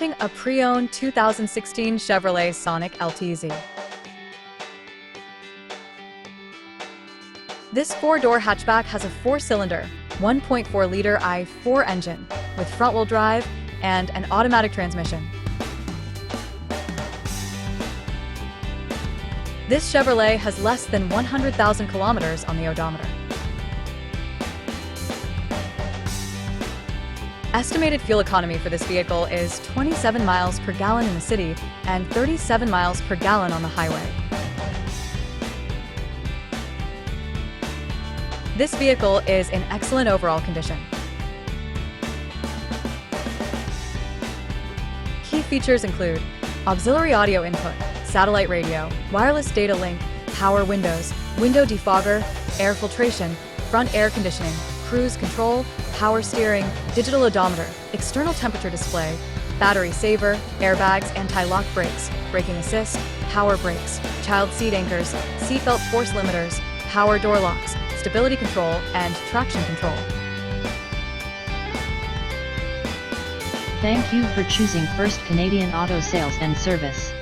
Presenting a pre-owned 2016 Chevrolet Sonic LTZ. This four-door hatchback has a four-cylinder, 1.4-liter I4 engine with front-wheel drive and an automatic transmission. This Chevrolet has less than 100,000 kilometers on the odometer. Estimated fuel economy for this vehicle is 27 miles per gallon in the city and 37 miles per gallon on the highway. This vehicle is in excellent overall condition. Key features include auxiliary audio input, satellite radio, wireless data link, power windows, window defogger, air filtration, front air conditioning, cruise control, power steering, digital odometer, external temperature display, battery saver, airbags, anti-lock brakes, braking assist, power brakes, child seat anchors, seatbelt force limiters, power door locks, stability control, and traction control. Thank you for choosing First Canadian Auto Sales and Service.